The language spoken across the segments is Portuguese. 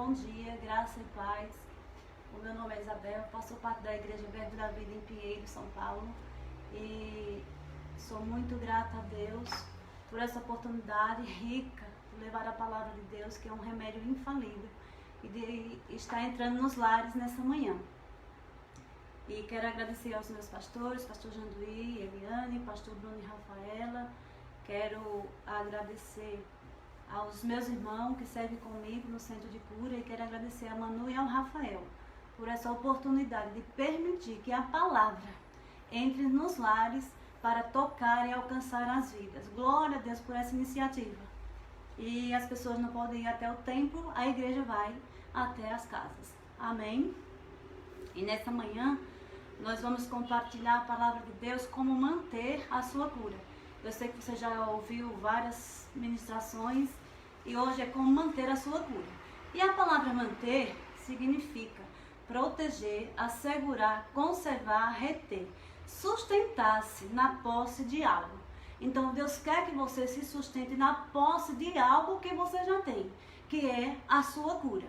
bom dia, graça e paz. O meu nome é Isabel, faço parte da Igreja Verbo da Vida em Pinheiro, São Paulo. E sou muito grata a Deus por essa oportunidade rica de levar a palavra de Deus, que é um remédio infalível, e de estar entrando nos lares nessa manhã. E quero agradecer aos meus pastores, pastor Janduí, Eliane, pastor Bruno e Rafaela. Quero agradecer aos meus irmãos que servem comigo no Centro de Cura, e quero agradecer a Manu e ao Rafael por essa oportunidade de permitir que a palavra entre nos lares para tocar e alcançar as vidas. Glória a Deus por essa iniciativa. E as pessoas não podem ir até o templo, a igreja vai até as casas. Amém? E nessa manhã nós vamos compartilhar a palavra de Deus, como manter a sua cura. Eu sei que você já ouviu várias ministrações e hoje é como manter a sua cura. E a palavra manter significa proteger, assegurar, conservar, reter, sustentar-se na posse de algo. Então Deus quer que você se sustente na posse de algo que você já tem, que é a sua cura.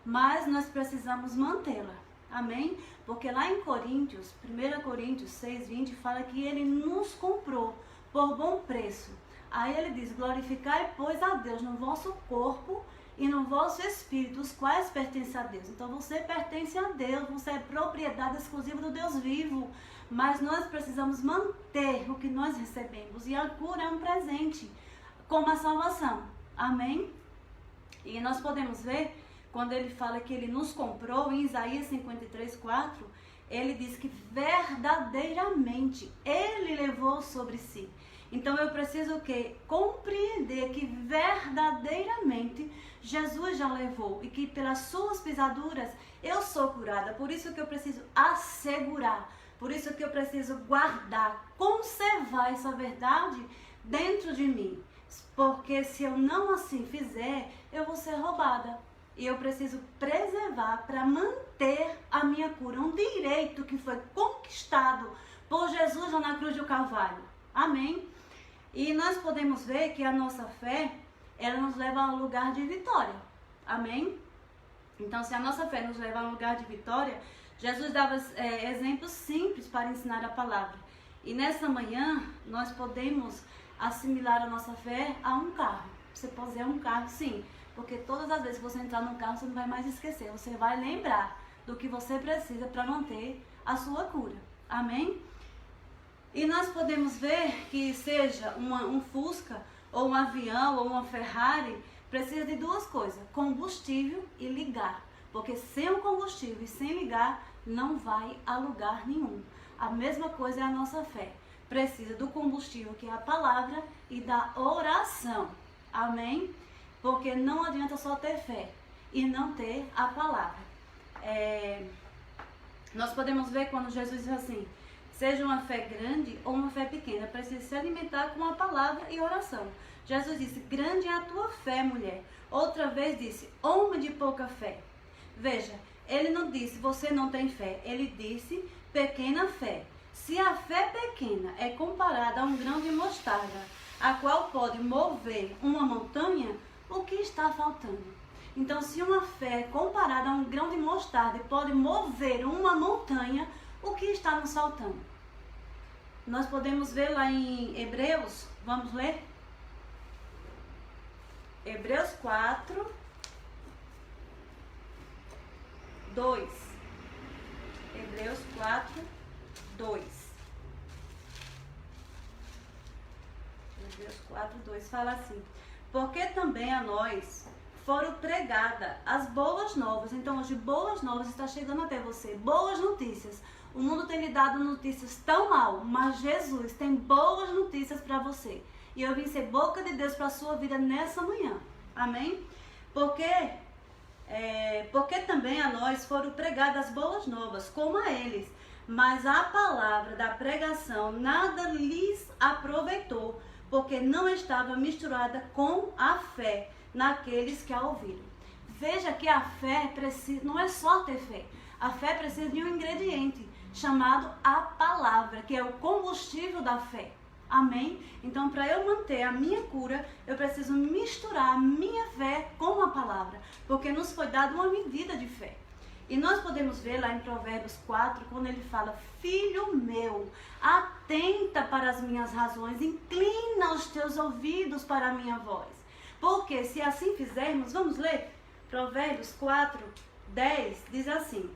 Mas nós precisamos mantê-la. Amém? Porque lá em Coríntios, 1 Coríntios 6:20, fala que ele nos comprou por bom preço. Aí ele diz: glorificai, pois, a Deus no vosso corpo e no vosso espírito, os quais pertencem a Deus. Então você pertence a Deus, você é propriedade exclusiva do Deus vivo. Mas nós precisamos manter o que nós recebemos. E a cura é um presente, como a salvação. Amém? E nós podemos ver, quando ele fala que ele nos comprou, em Isaías 53:4, ele diz que verdadeiramente ele levou sobre si. Então eu preciso compreender que verdadeiramente Jesus já levou e que pelas suas pisaduras eu sou curada. Por isso que eu preciso assegurar, por isso que eu preciso guardar, conservar essa verdade dentro de mim. Porque se eu não assim fizer, eu vou ser roubada. E eu preciso preservar para manter a minha cura, um direito que foi conquistado por Jesus lá na cruz do Calvário. Amém? E nós podemos ver que a nossa fé, ela nos leva a um lugar de vitória. Amém? Então, se a nossa fé nos leva a um lugar de vitória, Jesus dava exemplos simples para ensinar a palavra. E nessa manhã, nós podemos assimilar a nossa fé a um carro. Você pode dizer um carro, sim. Porque todas as vezes que você entrar no carro, você não vai mais esquecer. Você vai lembrar do que você precisa para manter a sua cura. Amém? E nós podemos ver que seja um Fusca, ou um avião, ou uma Ferrari, precisa de duas coisas: combustível e ligar. Porque sem o combustível e sem ligar, não vai a lugar nenhum. A mesma coisa é a nossa fé. Precisa do combustível, que é a palavra, e da oração. Amém? Porque não adianta só ter fé e não ter a palavra. Nós podemos ver quando Jesus diz assim: seja uma fé grande ou uma fé pequena, precisa se alimentar com a palavra e oração. Jesus disse: grande é a tua fé, mulher. Outra vez disse: homem de pouca fé. Veja, ele não disse você não tem fé, ele disse pequena fé. Se a fé pequena é comparada a um grão de mostarda, a qual pode mover uma montanha, o que está faltando? Então, se uma fé comparada a um grão de mostarda pode mover uma montanha, o que está nos faltando? Nós podemos ver lá em Hebreus, vamos ler? Hebreus 4, 2. Hebreus 4, 2. Hebreus 4, 2 fala assim: porque também a nós foram pregadas as boas novas. Então hoje boas novas está chegando até você, boas notícias. O mundo tem lhe dado notícias tão mal, mas Jesus tem boas notícias para você. E eu vim ser boca de Deus para a sua vida nessa manhã. Amém? Porque também a nós foram pregadas as boas novas, como a eles. Mas a palavra da pregação nada lhes aproveitou, porque não estava misturada com a fé naqueles que a ouviram. Veja que a fé não é só ter fé. A fé precisa de um ingrediente chamado a palavra, que é o combustível da fé. Amém? Então, para eu manter a minha cura, eu preciso misturar a minha fé com a palavra, porque nos foi dada uma medida de fé. E nós podemos ver lá em Provérbios 4, quando ele fala: filho meu, atenta para as minhas razões, inclina os teus ouvidos para a minha voz. Porque se assim fizermos, vamos ler? Provérbios 4, 10 diz assim: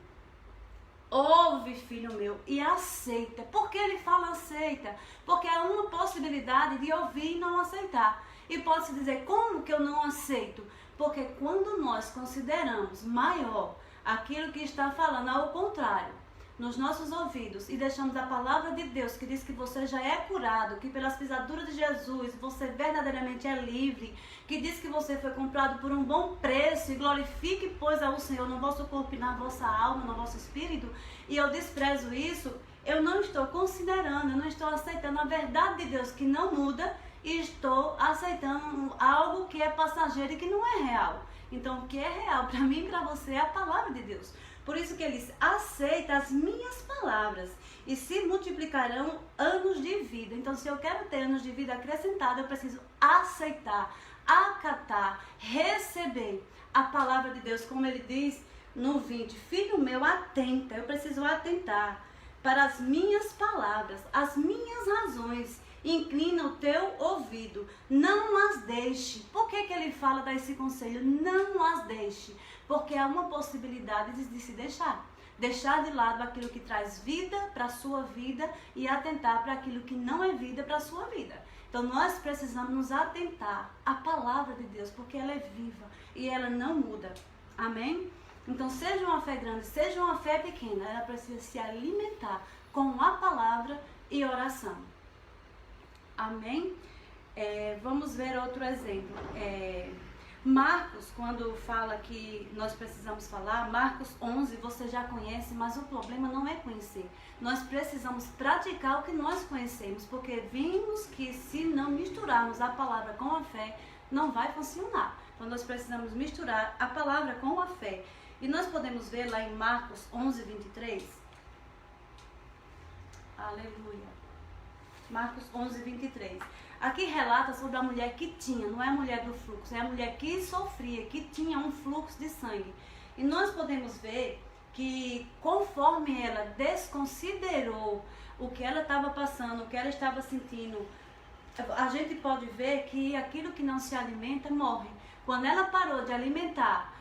ouve, filho meu, e aceita. Por que ele fala aceita? Porque há uma possibilidade de ouvir e não aceitar. E pode-se dizer: como que eu não aceito? Porque quando nós consideramos maior aquilo que está falando ao contrário nos nossos ouvidos e deixamos a palavra de Deus, que diz que você já é curado, que pelas pisaduras de Jesus você verdadeiramente é livre, que diz que você foi comprado por um bom preço, e glorifique, pois, ao Senhor no vosso corpo e na vossa alma, no vosso espírito, e eu desprezo isso, eu não estou considerando, eu não estou aceitando a verdade de Deus que não muda, e estou aceitando algo que é passageiro e que não é real. Então, o que é real para mim e para você é a palavra de Deus. Por isso que ele diz: aceita as minhas palavras e se multiplicarão anos de vida. Então, se eu quero ter anos de vida acrescentada, eu preciso aceitar, acatar, receber a palavra de Deus. Como ele diz no 20, filho meu, atenta. Eu preciso atentar para as minhas palavras, as minhas razões. Inclina o teu ouvido, não as deixe. Por que ele fala desse conselho? Não as deixe. Porque há uma possibilidade de se deixar. Deixar de lado aquilo que traz vida para a sua vida e atentar para aquilo que não é vida para a sua vida. Então nós precisamos nos atentar à palavra de Deus, porque ela é viva e ela não muda. Amém? Então, seja uma fé grande, seja uma fé pequena, ela precisa se alimentar com a palavra e oração. Amém? Vamos ver outro exemplo. Marcos, quando fala que nós precisamos falar, Marcos 11 você já conhece, mas o problema não é conhecer. Nós precisamos praticar o que nós conhecemos, porque vimos que se não misturarmos a palavra com a fé, não vai funcionar. Então nós precisamos misturar a palavra com a fé. E nós podemos ver lá em Marcos 11, 23. Aleluia. Marcos 11, 23. Aqui relata sobre a mulher que tinha, não é a mulher do fluxo, é a mulher que sofria, que tinha um fluxo de sangue. E nós podemos ver que conforme ela desconsiderou o que ela estava passando, o que ela estava sentindo, a gente pode ver que aquilo que não se alimenta morre. Quando ela parou de alimentar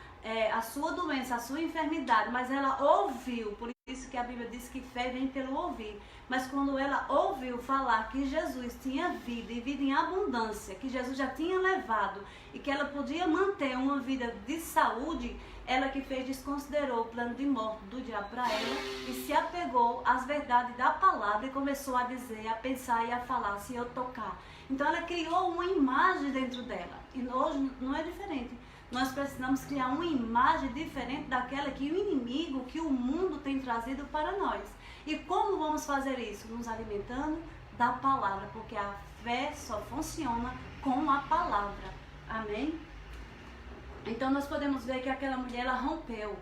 a sua doença, a sua enfermidade, mas ela ouviu, por isso que a Bíblia diz que fé vem pelo ouvir. Mas quando ela ouviu falar que Jesus tinha vida e vida em abundância, que Jesus já tinha levado e que ela podia manter uma vida de saúde, ela que fez desconsiderou o plano de morte do diabo para ela e se apegou às verdades da palavra e começou a dizer, a pensar e a falar: se eu tocar. Então ela criou uma imagem dentro dela. E hoje não é diferente. Nós precisamos criar uma imagem diferente daquela que o inimigo, que o mundo tem trazido para nós. E como vamos fazer isso? Nos alimentando da palavra, porque a fé só funciona com a palavra. Amém? Então nós podemos ver que aquela mulher, ela rompeu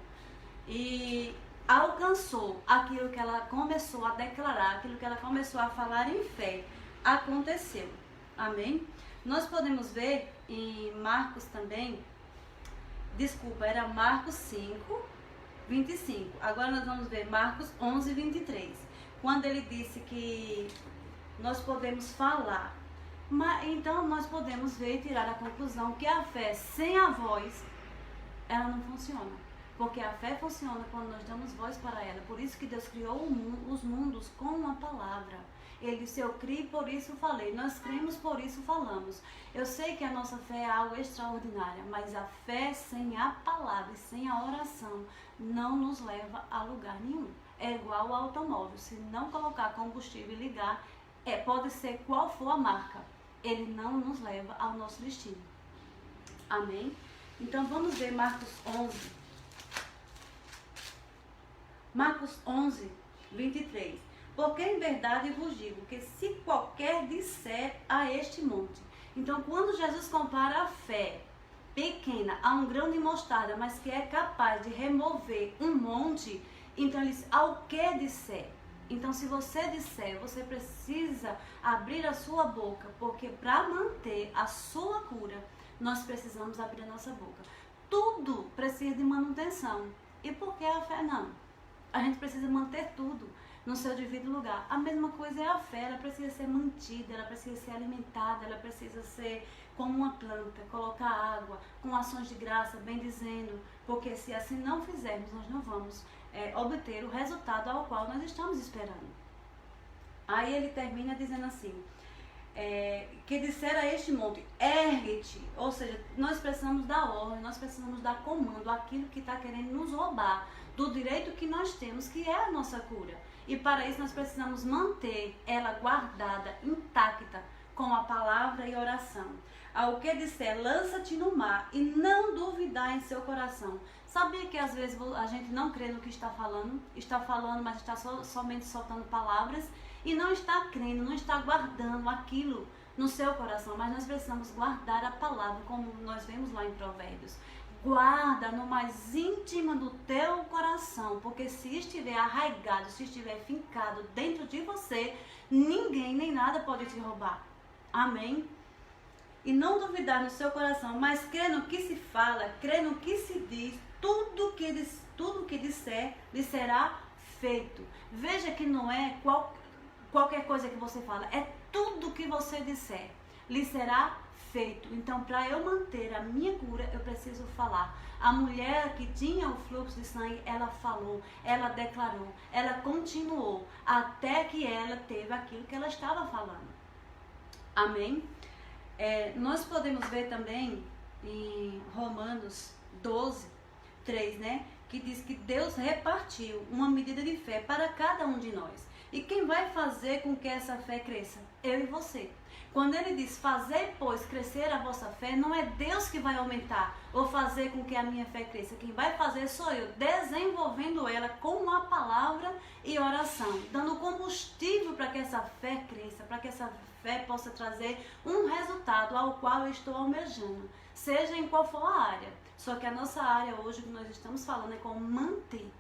e alcançou aquilo que ela começou a declarar, aquilo que ela começou a falar em fé. Aconteceu. Amém? Nós podemos ver em Marcos também, era Marcos 5, 25. Agora nós vamos ver Marcos 11, 23. Quando ele disse que nós podemos falar. Então nós podemos ver e tirar a conclusão que a fé sem a voz, ela não funciona. Porque a fé funciona quando nós damos voz para ela. Por isso que Deus criou os mundos com a palavra. Ele disse: eu criei, por isso falei. Nós cremos, por isso falamos. Eu sei que a nossa fé é algo extraordinário, mas a fé sem a palavra e sem a oração não nos leva a lugar nenhum. É igual ao automóvel. Se não colocar combustível e ligar, pode ser qual for a marca, ele não nos leva ao nosso destino. Amém? Então vamos ver Marcos 11. Marcos 11, 23. Porque em verdade vos digo que se qualquer disser a este monte. Então quando Jesus compara a fé pequena a um grão de mostarda, mas que é capaz de remover um monte, então ele diz: ao que disser. Então, se você disser, você precisa abrir a sua boca, porque para manter a sua cura, nós precisamos abrir a nossa boca. Tudo precisa de manutenção. E por que a fé não? A gente precisa manter tudo no seu devido lugar. A mesma coisa é a fé, ela precisa ser mantida, ela precisa ser alimentada, ela precisa ser como uma planta, colocar água, com ações de graça, bem dizendo, porque se assim não fizermos, nós não vamos obter o resultado ao qual nós estamos esperando. Aí ele termina dizendo assim, que disser a este monte, ergue-te, ou seja, nós precisamos dar ordem, nós precisamos dar comando àquilo que está querendo nos roubar do direito que nós temos, que é a nossa cura. E para isso nós precisamos manter ela guardada, intacta, com a palavra e oração. Ao que disser, lança-te no mar e não duvidar em seu coração. Sabia que às vezes a gente não crê no que está falando, mas está somente soltando palavras e não está crendo, não está guardando aquilo no seu coração. Mas nós precisamos guardar a palavra, como nós vemos lá em Provérbios. Guarda no mais íntimo do teu coração, porque se estiver arraigado, se estiver fincado dentro de você, ninguém nem nada pode te roubar. Amém? E não duvidar no seu coração, mas crê no que se fala, crê no que se diz, tudo que disser, lhe será feito. Veja que não é qualquer coisa que você fala, é tudo que você disser, lhe será feito. Então, para eu manter a minha cura, eu preciso falar. A mulher que tinha o fluxo de sangue, ela falou, ela declarou, ela continuou, até que ela teve aquilo que ela estava falando. Amém? Nós podemos ver também em Romanos 12, 3, né? Que diz que Deus repartiu uma medida de fé para cada um de nós. E quem vai fazer com que essa fé cresça? Eu e você. Quando ele diz, fazei, pois, crescer a vossa fé, não é Deus que vai aumentar ou fazer com que a minha fé cresça. Quem vai fazer sou eu, desenvolvendo ela com a palavra e oração, dando combustível para que essa fé cresça, para que essa fé possa trazer um resultado ao qual eu estou almejando, seja em qual for a área. Só que a nossa área hoje que nós estamos falando é como manter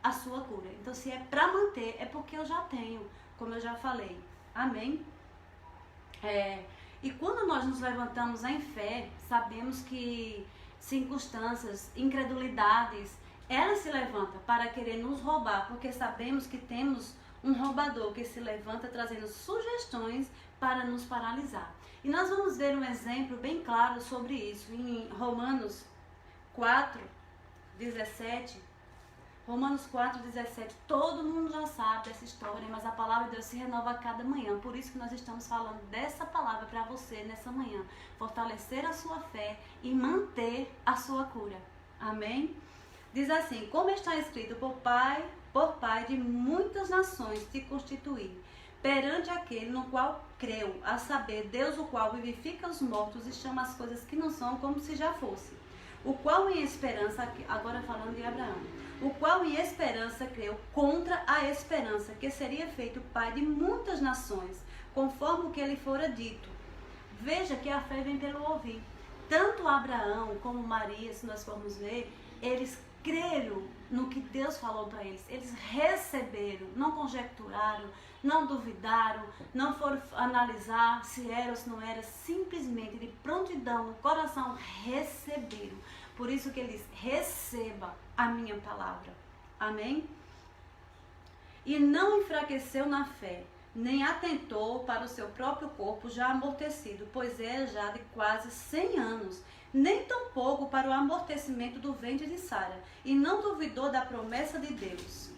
a sua cura. Então, se é para manter, é porque eu já tenho, como eu já falei. Amém? E quando nós nos levantamos em fé, sabemos que circunstâncias, incredulidades, ela se levanta para querer nos roubar, porque sabemos que temos um roubador que se levanta trazendo sugestões para nos paralisar. E nós vamos ver um exemplo bem claro sobre isso em Romanos 4, 17. Romanos 4, 17, todo mundo já sabe essa história, mas a palavra de Deus se renova a cada manhã. Por isso que nós estamos falando dessa palavra para você nessa manhã. Fortalecer a sua fé e manter a sua cura. Amém? Diz assim, como está escrito, por pai de muitas nações te constituí, perante aquele no qual creu, a saber, Deus o qual vivifica os mortos e chama as coisas que não são como se já fosse. O qual em esperança, agora falando de Abraão, o qual em esperança creu contra a esperança, que seria feito pai de muitas nações, conforme o que lhe fora dito. Veja que a fé vem pelo ouvir. Tanto Abraão como Maria, se nós formos ver, eles creram no que Deus falou para eles. Eles receberam, não conjecturaram, não duvidaram, não foram analisar se era ou se não era, simplesmente de prontidão no coração receberam. Por isso que eles receba a minha palavra. Amém? E não enfraqueceu na fé, nem atentou para o seu próprio corpo já amortecido, pois é já de quase 100 anos, nem tampouco para o amortecimento do ventre de Sara, e não duvidou da promessa de Deus,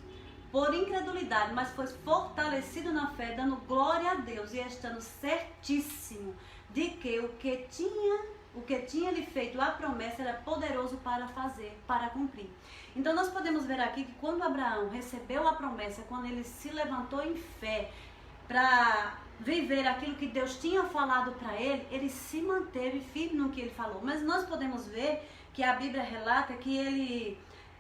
por incredulidade, mas foi fortalecido na fé, dando glória a Deus, e estando certíssimo de que o que tinha lhe feito a promessa era poderoso para fazer, para cumprir. Então nós podemos ver aqui que quando Abraão recebeu a promessa, quando ele se levantou em fé para viver aquilo que Deus tinha falado para ele, ele se manteve firme no que ele falou. Mas nós podemos ver que a Bíblia relata que ele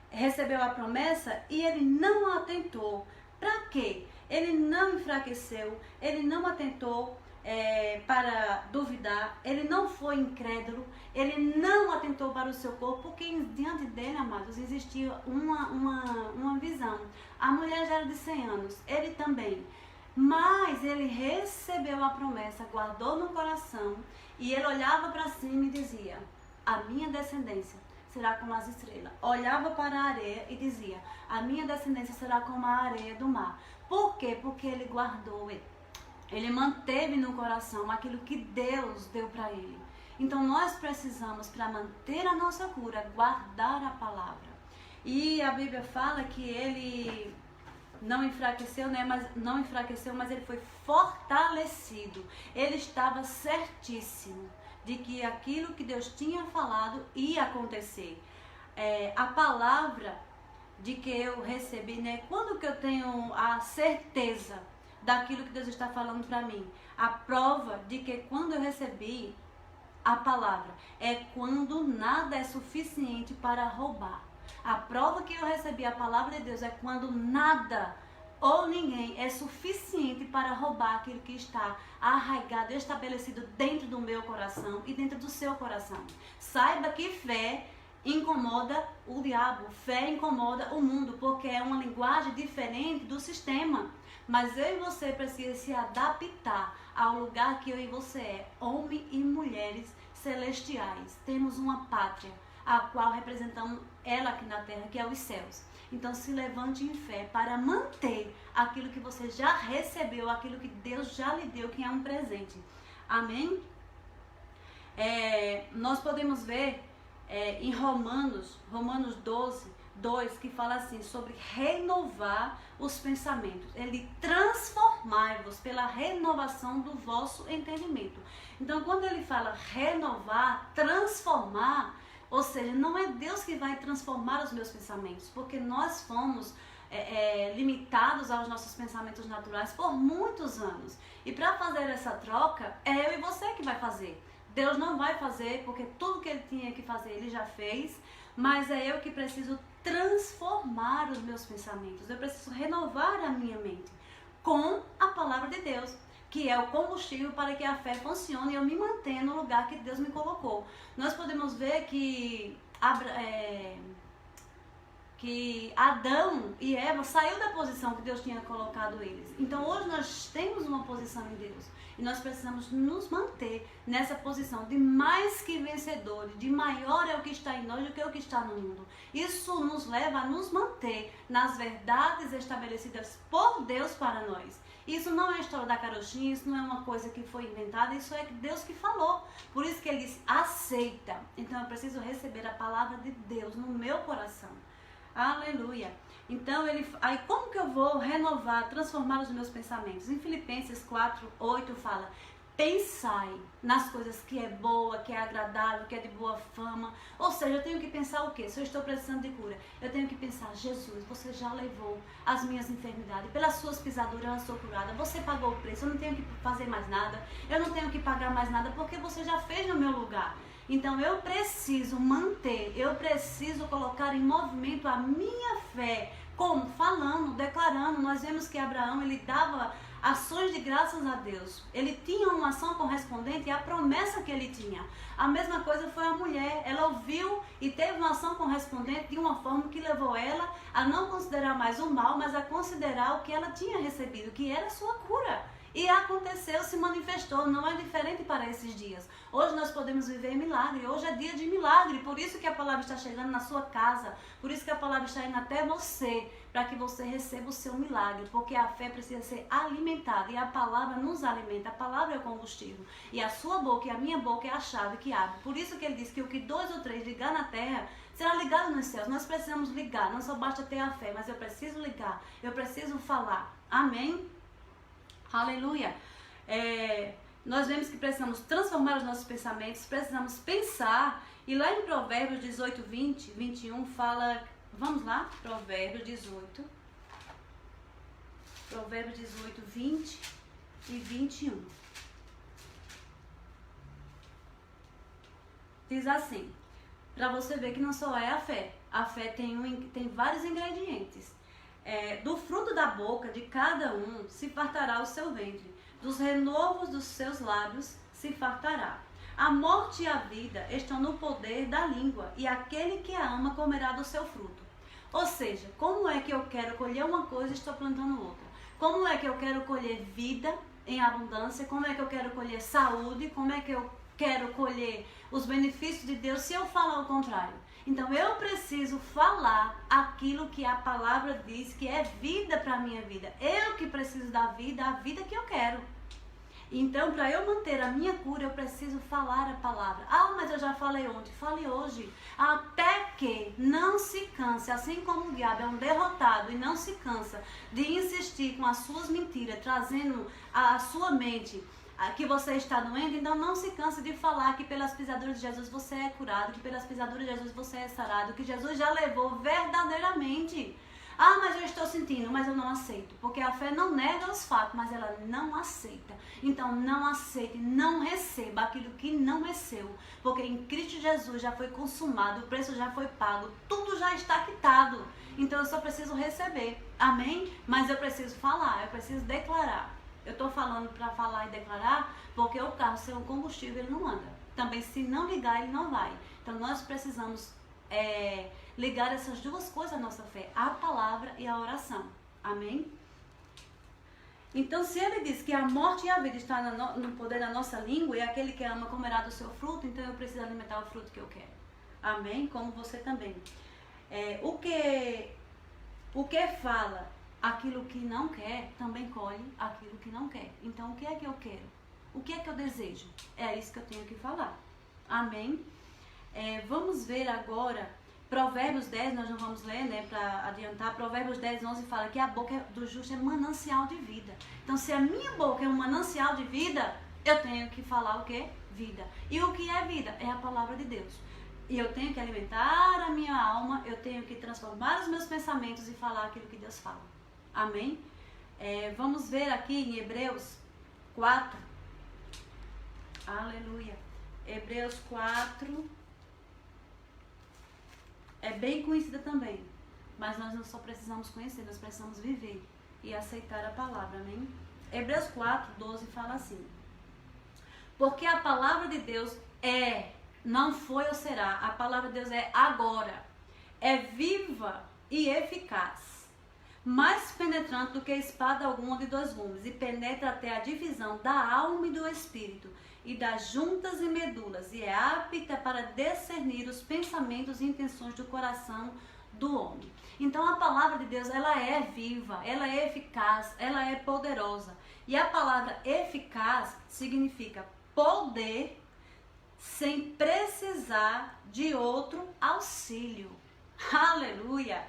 recebeu a promessa e ele não atentou Para quê? Ele não enfraqueceu, ele não atentou para duvidar, ele não foi incrédulo, ele não atentou para o seu corpo, porque diante dele, amados, existia uma visão. A mulher já era de 100 anos, ele também. Mas ele recebeu a promessa, guardou no coração, e ele olhava para cima e dizia: a minha descendência será como as estrelas. Olhava para a areia e dizia: a minha descendência será como a areia do mar. Por quê? Porque ele guardou, ele manteve no coração aquilo que Deus deu para ele. Então nós precisamos, para manter a nossa cura, guardar a palavra. E a Bíblia fala que ele não enfraqueceu, né? Mas ele foi fortalecido. Ele estava certíssimo de que aquilo que Deus tinha falado ia acontecer. A palavra de que eu recebi, né? Quando que eu tenho a certeza daquilo que Deus está falando para mim? A prova de que quando eu recebi a palavra é quando nada é suficiente para roubar. A prova que eu recebi a palavra de Deus é quando nada ou ninguém é suficiente para roubar aquilo que está arraigado, estabelecido dentro do meu coração e dentro do seu coração. Saiba que fé incomoda o diabo, fé incomoda o mundo, porque é uma linguagem diferente do sistema. Mas eu e você precisamos se adaptar ao lugar que eu e você é, homens e mulheres celestiais. Temos uma pátria, a qual representamos ela aqui na terra, que é os céus. Então se levante em fé para manter aquilo que você já recebeu, aquilo que Deus já lhe deu, que é um presente. Amém? Nós podemos ver em Romanos 12, 2, que fala assim, sobre renovar os pensamentos. Ele transformai-vos pela renovação do vosso entendimento. Então quando ele fala renovar, transformar, ou seja, não é Deus que vai transformar os meus pensamentos, porque nós fomos limitados aos nossos pensamentos naturais por muitos anos. E para fazer essa troca, é eu e você que vai fazer. Deus não vai fazer, porque tudo que ele tinha que fazer, ele já fez, mas é eu que preciso transformar os meus pensamentos. Eu preciso renovar a minha mente com a palavra de Deus, que é o combustível para que a fé funcione e eu me mantenha no lugar que Deus me colocou. Nós podemos ver que Adão e Eva saiu da posição que Deus tinha colocado eles. Então hoje nós temos uma posição em Deus e nós precisamos nos manter nessa posição de mais que vencedores, de maior é o que está em nós do que o que está no mundo. Isso nos leva a nos manter nas verdades estabelecidas por Deus para nós. Isso não é a história da carochinha, isso não é uma coisa que foi inventada, isso é Deus que falou. Por isso que ele diz, aceita. Então eu preciso receber a palavra de Deus no meu coração. Aleluia. Então, aí como que eu vou renovar, transformar os meus pensamentos? Em Filipenses 4:8 fala, pensai nas coisas que é boa, que é agradável, que é de boa fama. Ou seja, eu tenho que pensar o quê? Se eu estou precisando de cura, eu tenho que pensar, Jesus, você já levou as minhas enfermidades, pelas suas pisaduras eu sou curada, você pagou o preço, eu não tenho que fazer mais nada, eu não tenho que pagar mais nada, porque você já fez no meu lugar. Então eu preciso manter, eu preciso colocar em movimento a minha fé, como? Falando, declarando. Nós vemos que Abraão, ele dava ações de graças a Deus. Ele tinha uma ação correspondente à promessa que ele tinha. A mesma coisa foi a mulher. Ela ouviu e teve uma ação correspondente de uma forma que levou ela a não considerar mais o mal, mas a considerar o que ela tinha recebido, que era a sua cura. E aconteceu, se manifestou, não é diferente para esses dias. Hoje nós podemos viver milagre, hoje é dia de milagre, por isso que a palavra está chegando na sua casa, por isso que a palavra está indo até você, para que você receba o seu milagre, porque a fé precisa ser alimentada e a palavra nos alimenta, a palavra é o combustível. E a sua boca e a minha boca é a chave que abre. Por isso que ele diz que o que 2 ou 3 ligar na terra, será ligado nos céus. Nós precisamos ligar, não só basta ter a fé, mas eu preciso ligar, eu preciso falar. Amém? Aleluia. Nós vemos que precisamos transformar os nossos pensamentos, precisamos pensar. E lá em Provérbios 18, 20, 21 fala, vamos lá, Provérbios 18, 20 e 21. Diz assim, para você ver que não só é a fé tem vários ingredientes. do fruto da boca de cada um se fartará o seu ventre, dos renovos dos seus lábios se fartará. A morte e a vida estão no poder da língua, e aquele que a ama comerá do seu fruto. Ou seja, como é que eu quero colher uma coisa e estou plantando outra? Como é que eu quero colher vida em abundância? Como é que eu quero colher saúde? Como é que eu quero colher os benefícios de Deus se eu falar o contrário? Então eu preciso falar aquilo que a palavra diz que é vida para a minha vida. Eu que preciso da vida, a vida que eu quero. Então, para eu manter a minha cura, eu preciso falar a palavra. Ah, mas eu já falei ontem. Fale hoje. Até que não se canse, assim como o diabo é um derrotado e não se cansa de insistir com as suas mentiras, trazendo à sua mente que você está doente, então não se canse de falar que pelas pisaduras de Jesus você é curado, que pelas pisaduras de Jesus você é sarado, que Jesus já levou verdadeiramente. Ah, mas eu estou sentindo, mas eu não aceito. Porque a fé não nega os fatos, mas ela não aceita. Então não aceite, não receba aquilo que não é seu. Porque em Cristo Jesus já foi consumado, o preço já foi pago, tudo já está quitado. Então eu só preciso receber, amém? Mas eu preciso falar, eu preciso declarar. Eu estou falando para falar e declarar porque o carro sem o combustível ele não anda. Também se não ligar ele não vai. Então nós precisamos ligar essas duas coisas à nossa fé, a palavra e a oração. Amém? Então, se ele diz que a morte e a vida estão no poder da nossa língua e aquele que ama comerá do seu fruto, então eu preciso alimentar o fruto que eu quero. Amém? Como você também. O que fala aquilo que não quer, também colhe aquilo que não quer. Então, o que é que eu quero? O que é que eu desejo? É isso que eu tenho que falar. Amém? Vamos ver agora Provérbios 10, nós não vamos ler, né, para adiantar. Provérbios 10, 11 fala que a boca do justo é manancial de vida. Então, se a minha boca é um manancial de vida, eu tenho que falar o quê? Vida. E o que é vida? É a palavra de Deus. E eu tenho que alimentar a minha alma, eu tenho que transformar os meus pensamentos e falar aquilo que Deus fala. Amém? Vamos ver aqui em Hebreus 4. Aleluia. Hebreus 4. É bem conhecida também, mas nós não só precisamos conhecer, nós precisamos viver e aceitar a palavra, amém? Hebreus 4, 12 fala assim: porque a palavra de Deus não foi ou será, a palavra de Deus é agora, é viva e eficaz, mais penetrante do que espada alguma de dois gumes, e penetra até a divisão da alma e do espírito, e das juntas e medulas, e é apta para discernir os pensamentos e intenções do coração do homem. Então a palavra de Deus, ela é viva, ela é eficaz, ela é poderosa. E a palavra eficaz significa poder sem precisar de outro auxílio. Aleluia!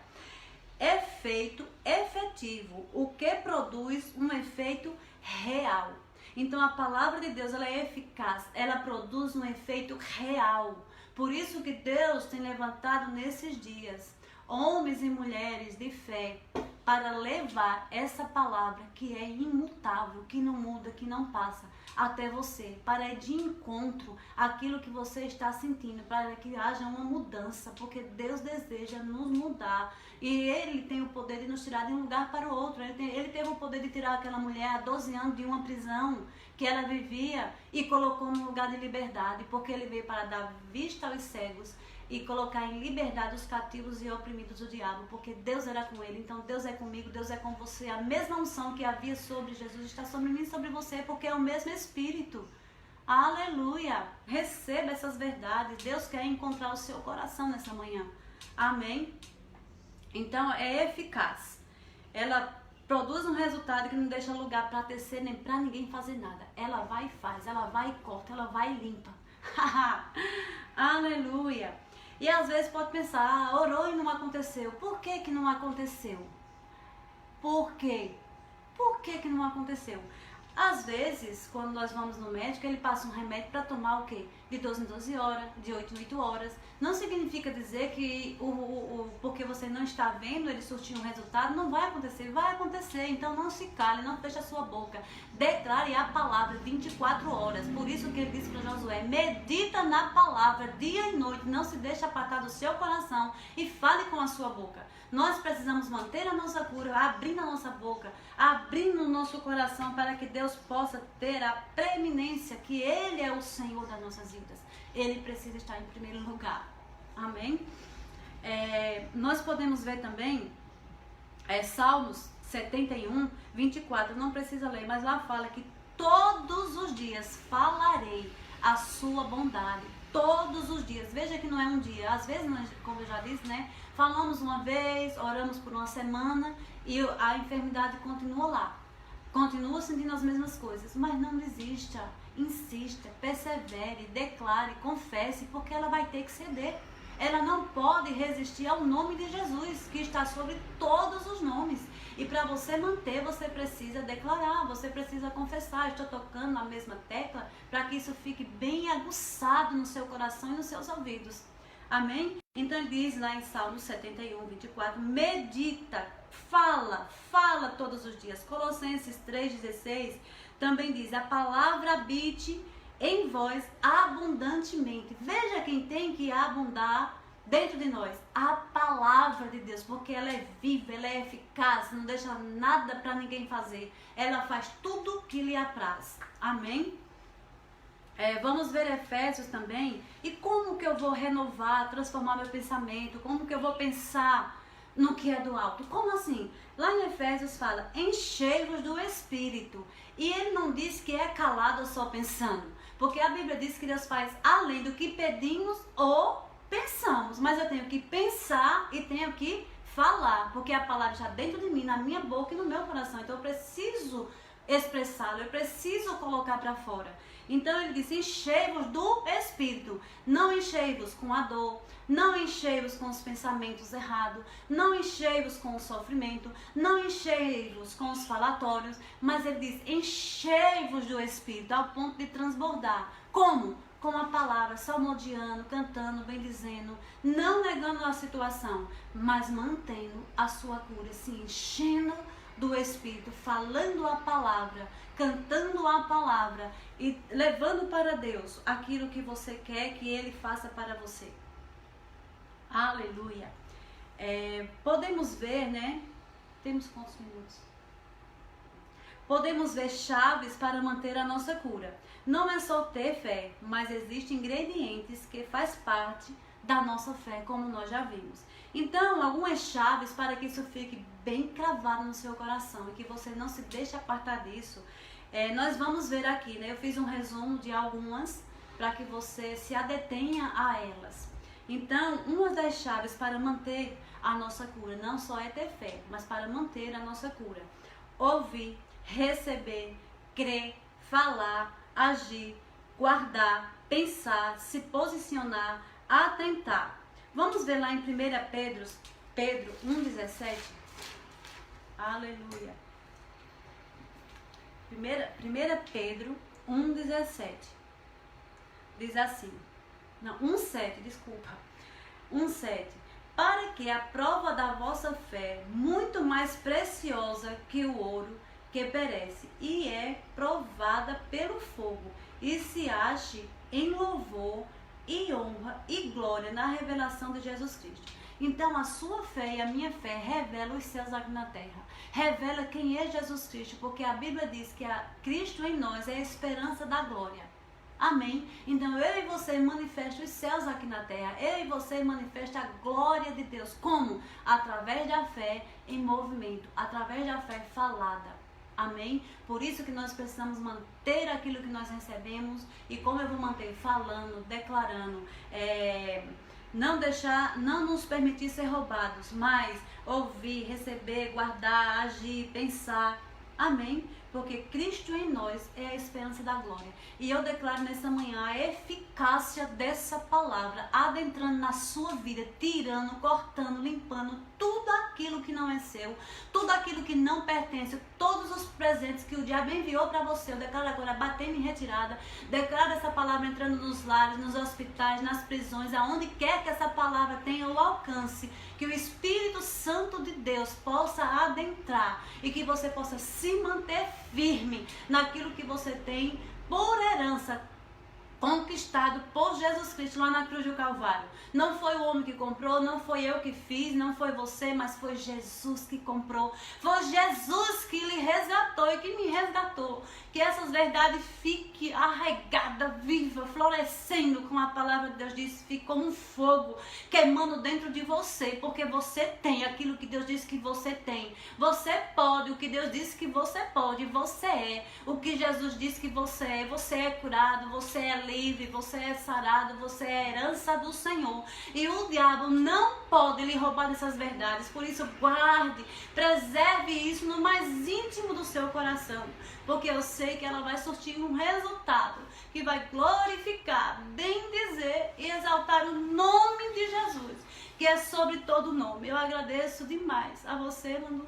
Efeito efetivo, o que produz um efeito real. Então a palavra de Deus, ela é eficaz, ela produz um efeito real. Por isso que Deus tem levantado nesses dias homens e mulheres de fé para levar essa palavra que é imutável, que não muda, que não passa, até você, para ir de encontro àquilo que você está sentindo, para que haja uma mudança, porque Deus deseja nos mudar e Ele tem o poder de nos tirar de um lugar para o outro. Ele teve o poder de tirar aquela mulher há 12 anos de uma prisão que ela vivia e colocou num lugar de liberdade, porque Ele veio para dar vista aos cegos e colocar em liberdade os cativos e oprimidos do diabo, porque Deus era com ele. Então Deus é comigo, Deus é com você. A mesma unção que havia sobre Jesus está sobre mim e sobre você, porque é o mesmo Espírito. Aleluia! Receba essas verdades. Deus quer encontrar o seu coração nessa manhã. Amém? Então é eficaz. Ela produz um resultado que não deixa lugar para tecer nem para ninguém fazer nada. Ela vai e faz, ela vai e corta, ela vai e limpa. Aleluia! E às vezes pode pensar, orou e não aconteceu. Por que que não aconteceu? Por quê? Por que que não aconteceu? Às vezes, quando nós vamos no médico, ele passa um remédio para tomar o quê? De 12 em 12 horas, de 8 em 8 horas. Não significa dizer que porque você não está vendo ele surtir um resultado, não vai acontecer. Vai acontecer, então não se cale, não feche a sua boca. Declare a palavra 24 horas. Por isso que ele disse para Josué, medita na palavra dia e noite, não se deixe apartar do seu coração e fale com a sua boca. Nós precisamos manter a nossa cura, abrindo a nossa boca, abrindo o nosso coração para que Deus possa ter a preeminência, que Ele é o Senhor das nossas vidas. Ele precisa estar em primeiro lugar. Amém? Nós podemos ver também Salmos 71, 24. Não precisa ler, mas lá fala que todos os dias falarei a sua bondade. Todos os dias. Veja que não é um dia. Às vezes, como eu já disse, né? Falamos uma vez, oramos por uma semana e a enfermidade continua lá. Continua sentindo as mesmas coisas. Mas não desista. Insista, persevere, declare, confesse, porque ela vai ter que ceder. Ela não pode resistir ao nome de Jesus, que está sobre todos os nomes. E para você manter, você precisa declarar, você precisa confessar. Estou tocando na mesma tecla para que isso fique bem aguçado no seu coração e nos seus ouvidos. Amém? Então ele diz lá em Salmo 71, 24, medita, fala todos os dias. Colossenses 3,16 também diz, a palavra habite em vós abundantemente. Veja quem tem que abundar dentro de nós, a palavra de Deus, porque ela é viva, ela é eficaz, não deixa nada para ninguém fazer. Ela faz tudo que lhe apraz. Amém? Vamos ver Efésios também. E como que eu vou renovar, transformar meu pensamento? Como que eu vou pensar no que é do alto? Como assim? Lá em Efésios fala, enchei-vos do Espírito. E ele não diz que é calado só pensando. Porque a Bíblia diz que Deus faz além do que pedimos ou pensamos. Mas eu tenho que pensar e tenho que falar. Porque a palavra está dentro de mim, na minha boca e no meu coração. Então eu preciso expressá-lo, eu preciso colocar para fora. Então ele diz, enchei-vos do Espírito. Não enchei-vos com a dor, não enchei-vos com os pensamentos errados, não enchei-vos com o sofrimento, não enchei-vos com os falatórios, mas ele diz, enchei-vos do Espírito, ao ponto de transbordar. Como? Com a palavra, salmodiando, cantando, bendizendo, não negando a situação, mas mantendo a sua cura, se enchendo do Espírito, falando a palavra, cantando a palavra e levando para Deus aquilo que você quer que Ele faça para você. Aleluia. Podemos ver, né? Temos quantos minutos? Podemos ver chaves para manter a nossa cura. Não é só ter fé, mas existem ingredientes que faz parte da nossa fé, como nós já vimos. Então, algumas chaves para que isso fique bem cravado no seu coração e que você não se deixe apartar disso, nós vamos ver aqui, né? Eu fiz um resumo de algumas para que você se adetenha a elas. Então, uma das chaves para manter a nossa cura não só é ter fé, mas para manter a nossa cura. Ouvir, receber, crer, falar, agir, guardar, pensar, se posicionar, atentar. Vamos ver lá em 1 Pedro 1,17. Aleluia. 1 Pedro 1,17. Diz assim. Não, 1,7, desculpa. 1,7. Para que a prova da vossa fé, muito mais preciosa que o ouro, que perece e é provada pelo fogo, e se ache em louvor e honra e glória na revelação de Jesus Cristo. Então a sua fé e a minha fé revela os céus aqui na terra. Revela quem é Jesus Cristo, porque a Bíblia diz que Cristo em nós é a esperança da glória. Amém? Então eu e você manifesta os céus aqui na terra. Eu e você manifesta a glória de Deus. Como? Através da fé em movimento. Através da fé falada. Amém? Por isso que nós precisamos manter aquilo que nós recebemos. E como eu vou manter? Falando, declarando. Não nos permitir ser roubados. Mas ouvir, receber, guardar, agir, pensar. Amém? Porque Cristo em nós é a esperança da glória. E eu declaro nessa manhã a eficácia dessa palavra adentrando na sua vida, tirando, cortando, limpando tudo aquilo que não é seu, tudo aquilo que não pertence, todos os presentes que o diabo enviou para você. Eu declaro agora batendo em retirada. Declaro essa palavra entrando nos lares, nos hospitais, nas prisões, aonde quer que essa palavra tenha o alcance, que o Espírito Santo de Deus possa adentrar e que você possa se manter firme naquilo que você tem por herança conquistado por Jesus Cristo lá na cruz do Calvário. Não foi o homem que comprou, não foi eu que fiz, não foi você, mas foi Jesus que comprou. Foi Jesus que lhe resgatou e que me resgatou. Que essas verdades fiquem arraigada, viva, florescendo, como a palavra de Deus diz, fique como um fogo queimando dentro de você, porque você tem aquilo que Deus disse que você tem. Você pode o que Deus disse que você pode, você é o que Jesus disse que você é. Você é curado, você é livre, você é sarado, você é a herança do Senhor. E o diabo não pode lhe roubar dessas verdades. Por isso, guarde, preserve isso no mais íntimo do seu coração, porque eu sei que ela vai surtir um resultado que vai glorificar, bendizer e exaltar o nome de Jesus, que é sobre todo nome. Eu agradeço demais a você, Manu,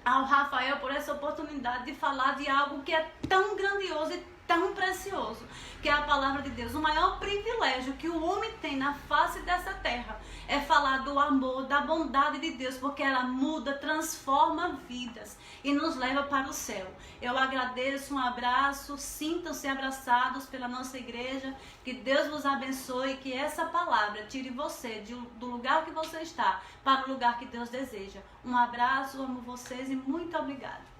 ao Rafael, por essa oportunidade de falar de algo que é tão grandioso e tão precioso, que é a palavra de Deus. O maior privilégio que o homem tem na face dessa terra é falar do amor, da bondade de Deus, porque ela muda, transforma vidas e nos leva para o céu. Eu agradeço, um abraço, sintam-se abraçados pela nossa igreja, que Deus vos abençoe, que essa palavra tire você do lugar que você está para o lugar que Deus deseja. Um abraço, amo vocês e muito obrigada.